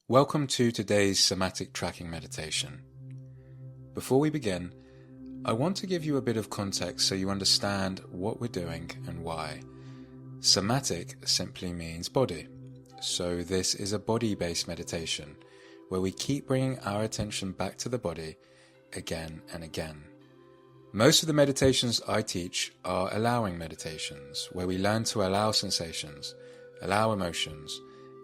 Welcome to today's somatic tracking meditation. Before we begin, I want to give you a bit of context so you understand what we're doing and why. Somatic simply means body, so this is a body-based meditation where we keep bringing our attention back to the body again and again. Most of the meditations I teach are allowing meditations, where we learn to allow sensations, allow emotions,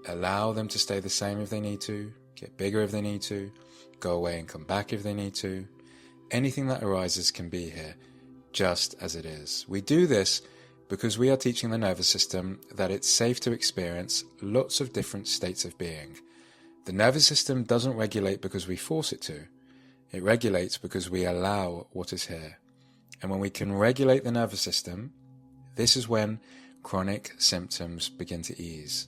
allow them to stay the same if they need to, get bigger if they need to, go away and come back if they need to. Anything that arises can be here, just as it is. We do this because we are teaching the nervous system that it's safe to experience lots of different states of being. The nervous system doesn't regulate because we force it to. It regulates because we allow what is here. And when we can regulate the nervous system, this is when chronic symptoms begin to ease.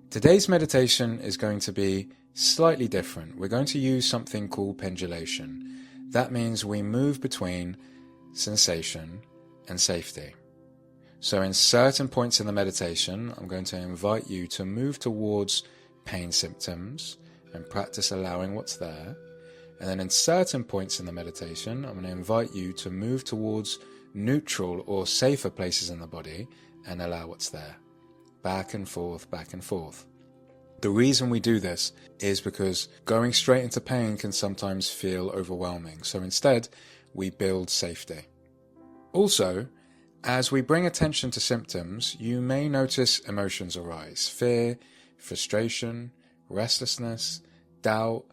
Today's meditation is going to be slightly different. We're going to use something called pendulation. That means we move between sensation and safety. So in certain points in the meditation, I'm going to invite you to move towards pain symptoms and practice allowing what's there. And then in certain points in the meditation, I'm going to invite you to move towards neutral or safer places in the body and allow what's there. Back and forth, back and forth. The reason we do this is because going straight into pain can sometimes feel overwhelming. So instead, we build safety. Also, as we bring attention to symptoms, you may notice emotions arise. Fear, frustration, restlessness, doubt.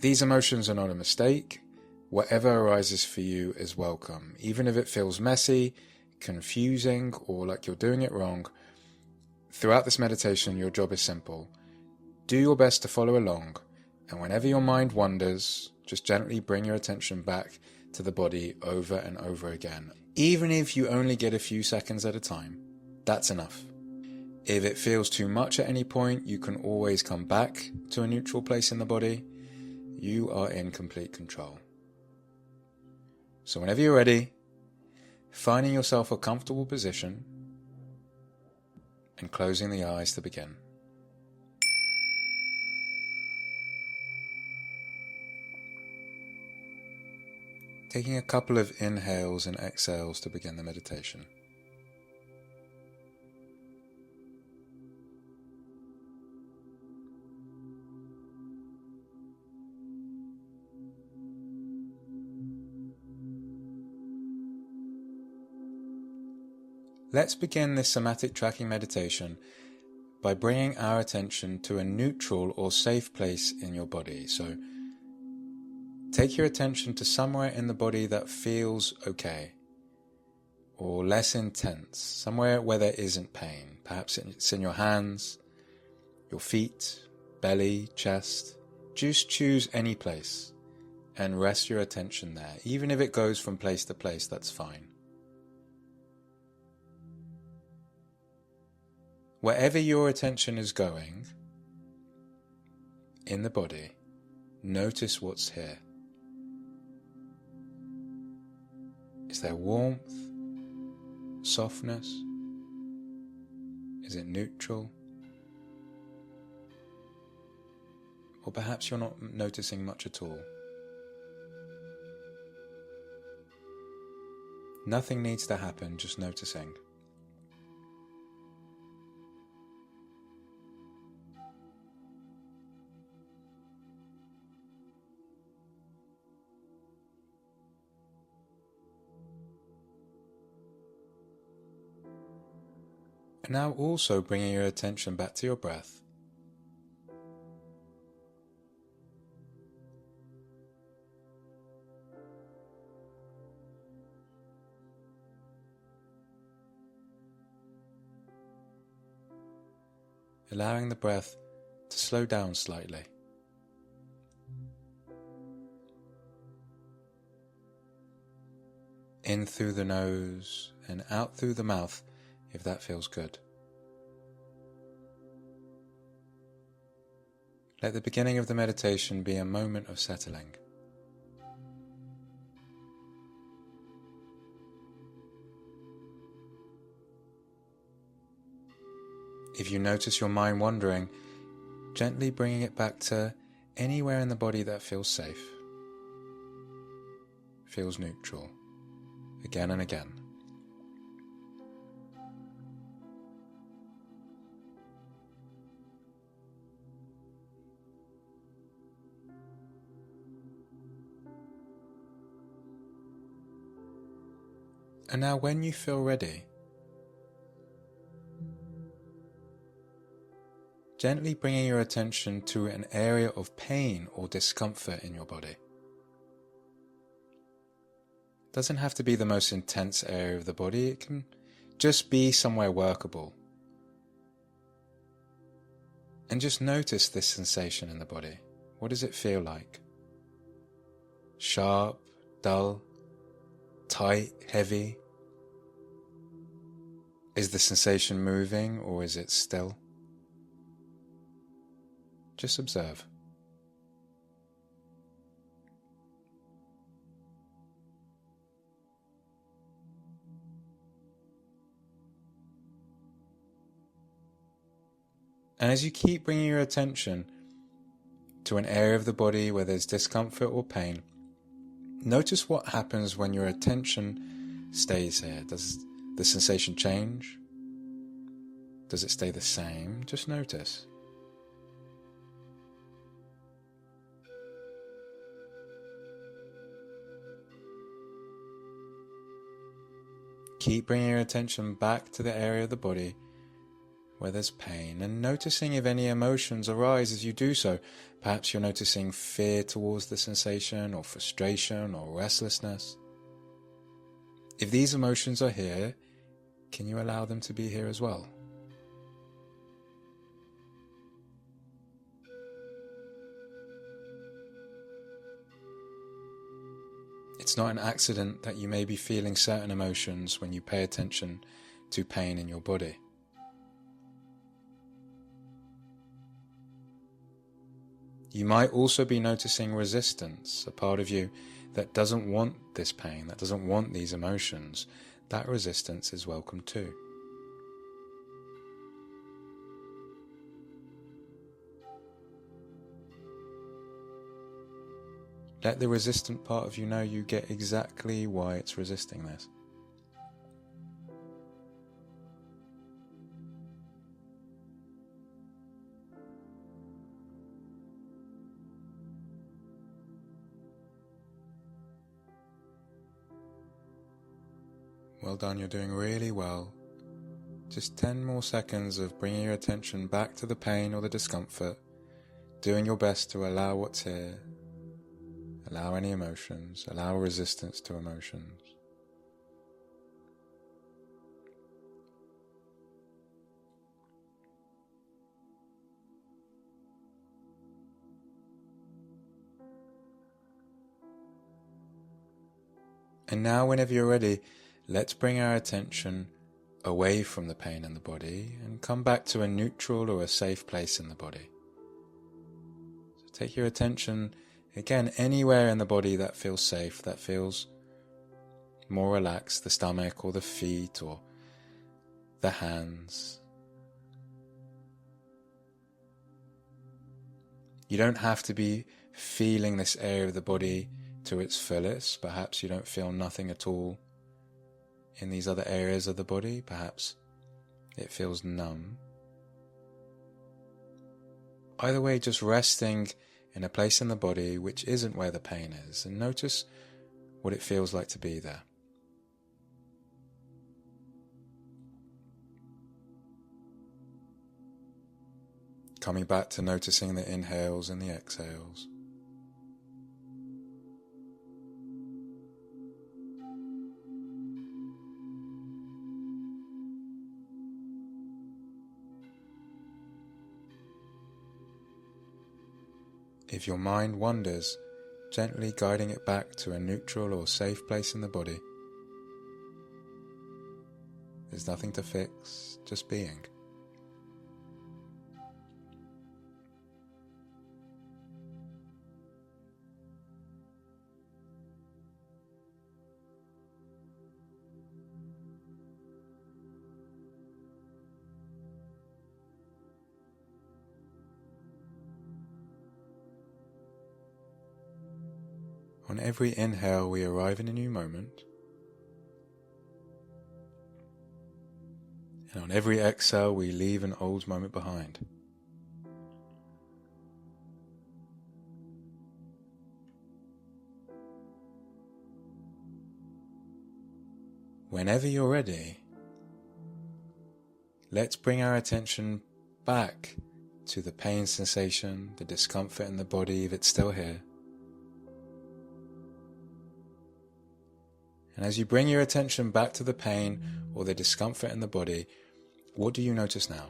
These emotions are not a mistake. Whatever arises for you is welcome. Even if it feels messy, confusing, or like you're doing it wrong, throughout this meditation, your job is simple. Do your best to follow along, and whenever your mind wanders, just gently bring your attention back to the body over and over again. Even if you only get a few seconds at a time, that's enough. If it feels too much at any point, you can always come back to a neutral place in the body. You are in complete control. So whenever you're ready, finding yourself a comfortable position, and closing the eyes to begin. Taking a couple of inhales and exhales to begin the meditation. Let's begin this somatic tracking meditation by bringing our attention to a neutral or safe place in your body. So take your attention to somewhere in the body that feels okay or less intense, somewhere where there isn't pain. Perhaps it's in your hands, your feet, belly, chest. Just choose any place and rest your attention there. Even if it goes from place to place, that's fine. Wherever your attention is going in the body, notice what's here. Is there warmth, softness? Is it neutral? Or perhaps you're not noticing much at all. Nothing needs to happen, just noticing. And now also bringing your attention back to your breath. Allowing the breath to slow down slightly. In through the nose and out through the mouth, if that feels good. Let the beginning of the meditation be a moment of settling. If you notice your mind wandering, gently bringing it back to anywhere in the body that feels safe, feels neutral, again and again. And now when you feel ready, gently bringing your attention to an area of pain or discomfort in your body. It doesn't have to be the most intense area of the body, it can just be somewhere workable. And just notice this sensation in the body. What does it feel like? Sharp, dull, tight, heavy? Is the sensation moving or is it still? Just observe. And as you keep bringing your attention to an area of the body where there's discomfort or pain, notice what happens when your attention stays here. Does the sensation change? Does it stay the same? Just notice. Keep bringing your attention back to the area of the body where there's pain and noticing if any emotions arise as you do so. Perhaps you're noticing fear towards the sensation, or frustration, or restlessness. If these emotions are here, can you allow them to be here as well? It's not an accident that you may be feeling certain emotions when you pay attention to pain in your body. You might also be noticing resistance, a part of you that doesn't want this pain, that doesn't want these emotions. That resistance is welcome too. Let the resistant part of you know you get exactly why it's resisting this. Well done, you're doing really well. Just 10 more seconds of bringing your attention back to the pain or the discomfort, doing your best to allow what's here, allow any emotions, allow resistance to emotions. And now whenever you're ready, let's bring our attention away from the pain in the body and come back to a neutral or a safe place in the body. So take your attention again anywhere in the body that feels safe, that feels more relaxed, the stomach or the feet or the hands. You don't have to be feeling this area of the body to its fullest. Perhaps you don't feel nothing at all in these other areas of the body. Perhaps it feels numb. Either way, just resting in a place in the body which isn't where the pain is, and notice what it feels like to be there. Coming back to noticing the inhales and the exhales. If your mind wanders, gently guiding it back to a neutral or safe place in the body. There's nothing to fix, just being. On every inhale, we arrive in a new moment. And on every exhale, we leave an old moment behind. Whenever you're ready, let's bring our attention back to the pain sensation, the discomfort in the body if it's still here. And as you bring your attention back to the pain or the discomfort in the body, what do you notice now?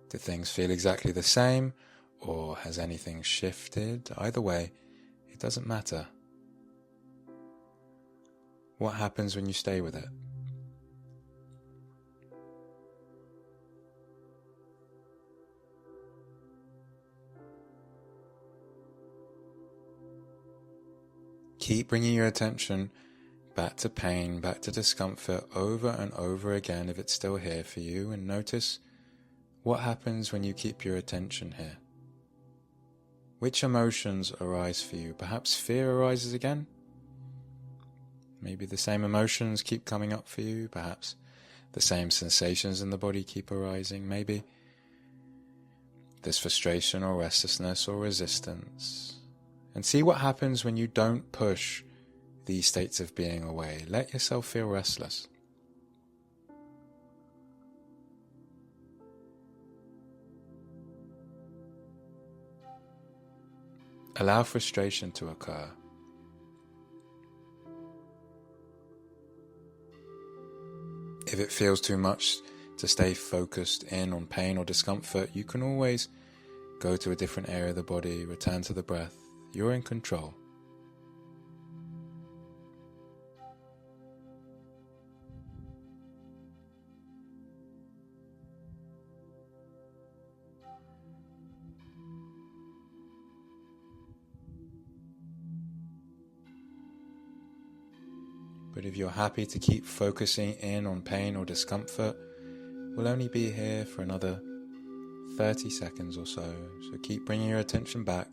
Do things feel exactly the same, or has anything shifted? Either way, it doesn't matter. What happens when you stay with it? Keep bringing your attention back to pain, back to discomfort over and over again if it's still here for you, and notice what happens when you keep your attention here. Which emotions arise for you? Perhaps fear arises again? Maybe the same emotions keep coming up for you. Perhaps the same sensations in the body keep arising. Maybe there's frustration or restlessness or resistance. And see what happens when you don't push these states of being away. Let yourself feel restless. Allow frustration to occur. If it feels too much to stay focused in on pain or discomfort, you can always go to a different area of the body, return to the breath. You're in control. But if you're happy to keep focusing in on pain or discomfort, we'll only be here for another 30 seconds or so. So keep bringing your attention back,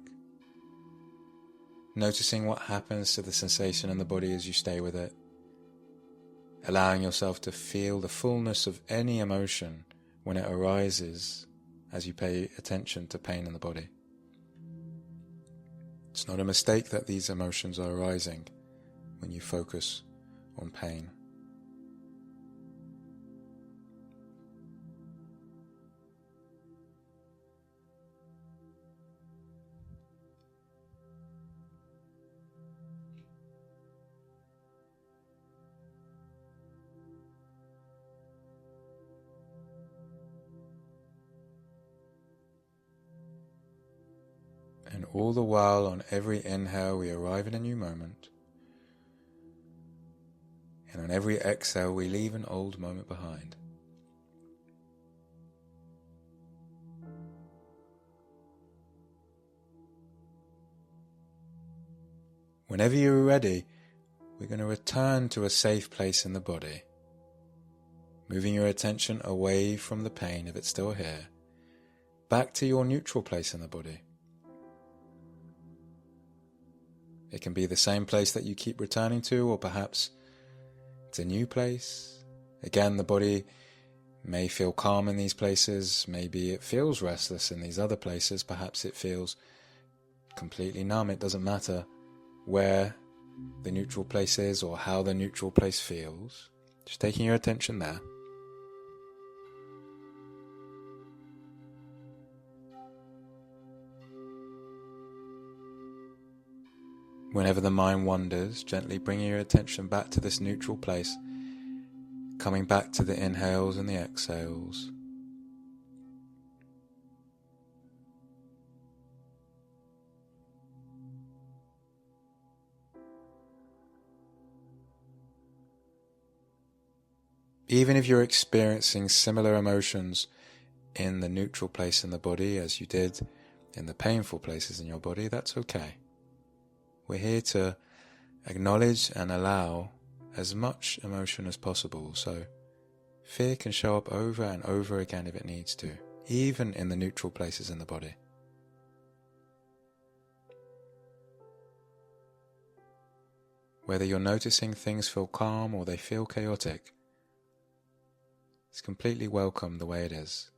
noticing what happens to the sensation in the body as you stay with it, allowing yourself to feel the fullness of any emotion when it arises as you pay attention to pain in the body. It's not a mistake that these emotions are arising when you focus on pain. And all the while, on every inhale, we arrive in a new moment. And on every exhale, we leave an old moment behind. Whenever you're ready, we're going to return to a safe place in the body, moving your attention away from the pain if it's still here, back to your neutral place in the body. It can be the same place that you keep returning to, or perhaps it's a new place. Again, the body may feel calm in these places. Maybe it feels restless in these other places. Perhaps it feels completely numb. It doesn't matter where the neutral place is or how the neutral place feels. Just taking your attention there. Whenever the mind wanders, gently bringing your attention back to this neutral place, coming back to the inhales and the exhales. Even if you're experiencing similar emotions in the neutral place in the body as you did in the painful places in your body, that's okay. We're here to acknowledge and allow as much emotion as possible, so fear can show up over and over again if it needs to, even in the neutral places in the body. Whether you're noticing things feel calm or they feel chaotic, it's completely welcome the way it is.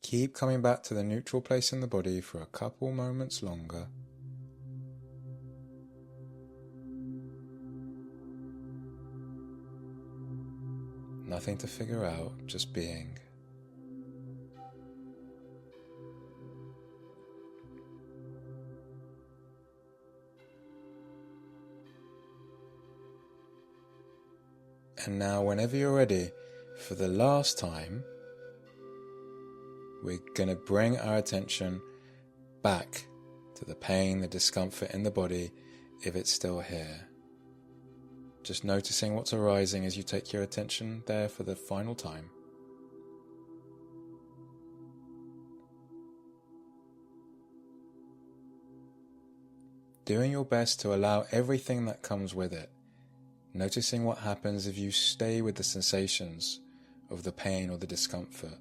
Keep coming back to the neutral place in the body for a couple moments longer. Nothing to figure out, just being. And now, whenever you're ready, for the last time, we're going to bring our attention back to the pain, the discomfort in the body, if it's still here. Just noticing what's arising as you take your attention there for the final time. Doing your best to allow everything that comes with it. Noticing what happens if you stay with the sensations of the pain or the discomfort.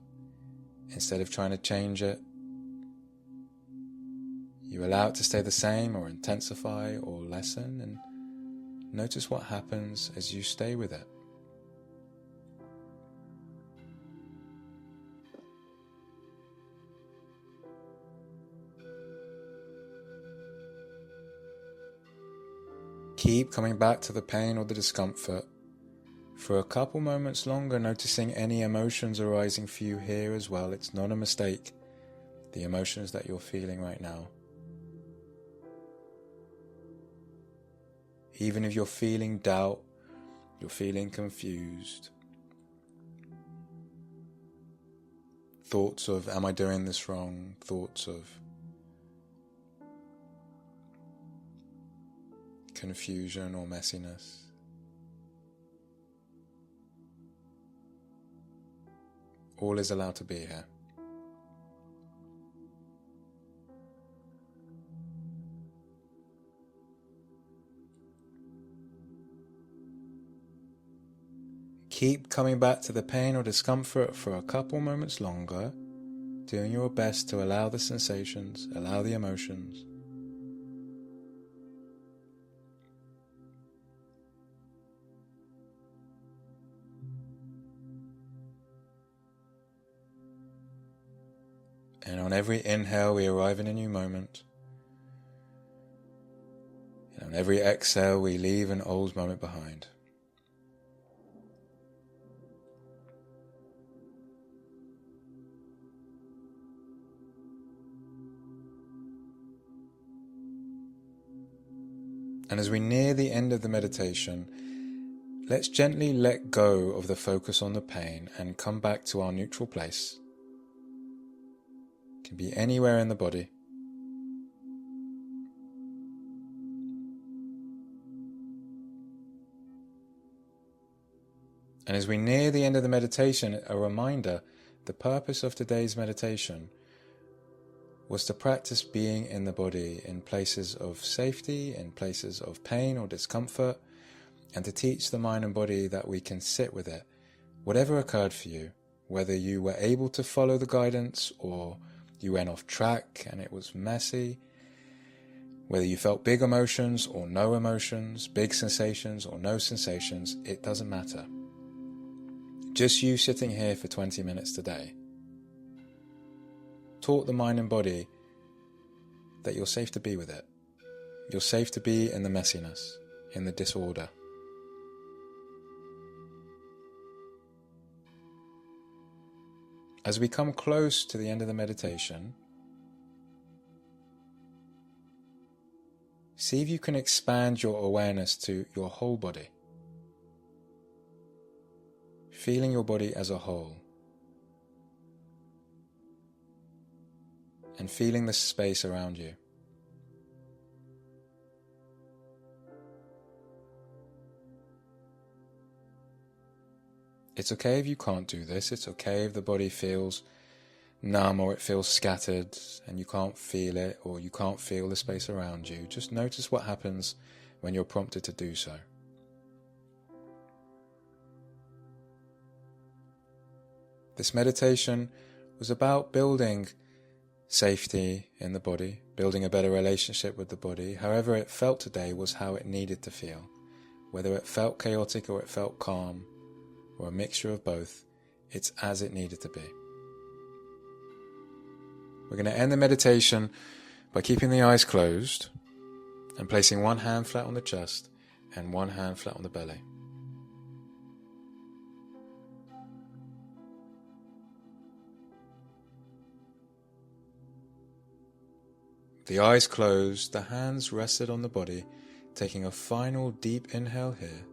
Instead of trying to change it, you allow it to stay the same or intensify or lessen, and notice what happens as you stay with it. Keep coming back to the pain or the discomfort for a couple moments longer, noticing any emotions arising for you here as well. It's not a mistake, the emotions that you're feeling right now. Even if you're feeling doubt, you're feeling confused, thoughts of, am I doing this wrong? Thoughts of confusion or messiness. All is allowed to be here. Keep coming back to the pain or discomfort for a couple moments longer, doing your best to allow the sensations, allow the emotions. And on every inhale, we arrive in a new moment. And on every exhale, we leave an old moment behind. And as we near the end of the meditation, let's gently let go of the focus on the pain and come back to our neutral place. It can be anywhere in the body. And as we near the end of the meditation, a reminder, the purpose of today's meditation was to practice being in the body in places of safety, in places of pain or discomfort, and to teach the mind and body that we can sit with it, whatever occurred for you, whether you were able to follow the guidance or you went off track and it was messy, whether you felt big emotions or no emotions, big sensations or no sensations, it doesn't matter. Just you sitting here for 20 minutes today taught the mind and body that you're safe to be with it. You're safe to be in the messiness, in the disorder. As we come close to the end of the meditation, see if you can expand your awareness to your whole body, feeling your body as a whole, and feeling the space around you. It's okay if you can't do this. It's okay if the body feels numb or it feels scattered and you can't feel it or you can't feel the space around you. Just notice what happens when you're prompted to do so. This meditation was about building safety in the body, building a better relationship with the body. However it felt today was how it needed to feel. Whether it felt chaotic or it felt calm, or a mixture of both, it's as it needed to be. We're going to end the meditation by keeping the eyes closed and placing one hand flat on the chest and one hand flat on the belly. The eyes closed, the hands rested on the body, taking a final deep inhale here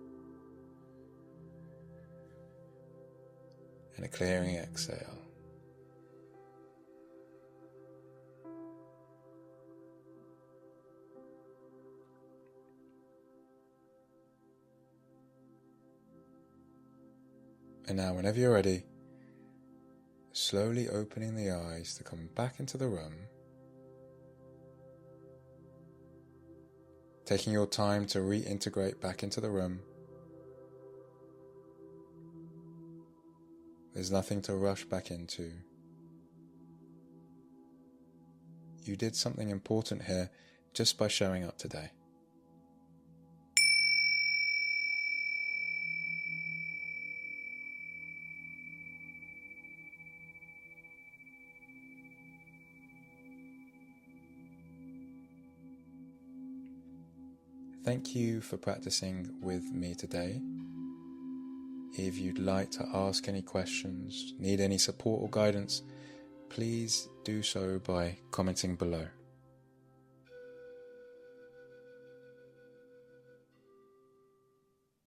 and a clearing exhale. And now, whenever you're ready, slowly opening the eyes to come back into the room, taking your time to reintegrate back into the room. There's nothing to rush back into. You did something important here just by showing up today. Thank you for practicing with me today. If you'd like to ask any questions, need any support or guidance, please do so by commenting below.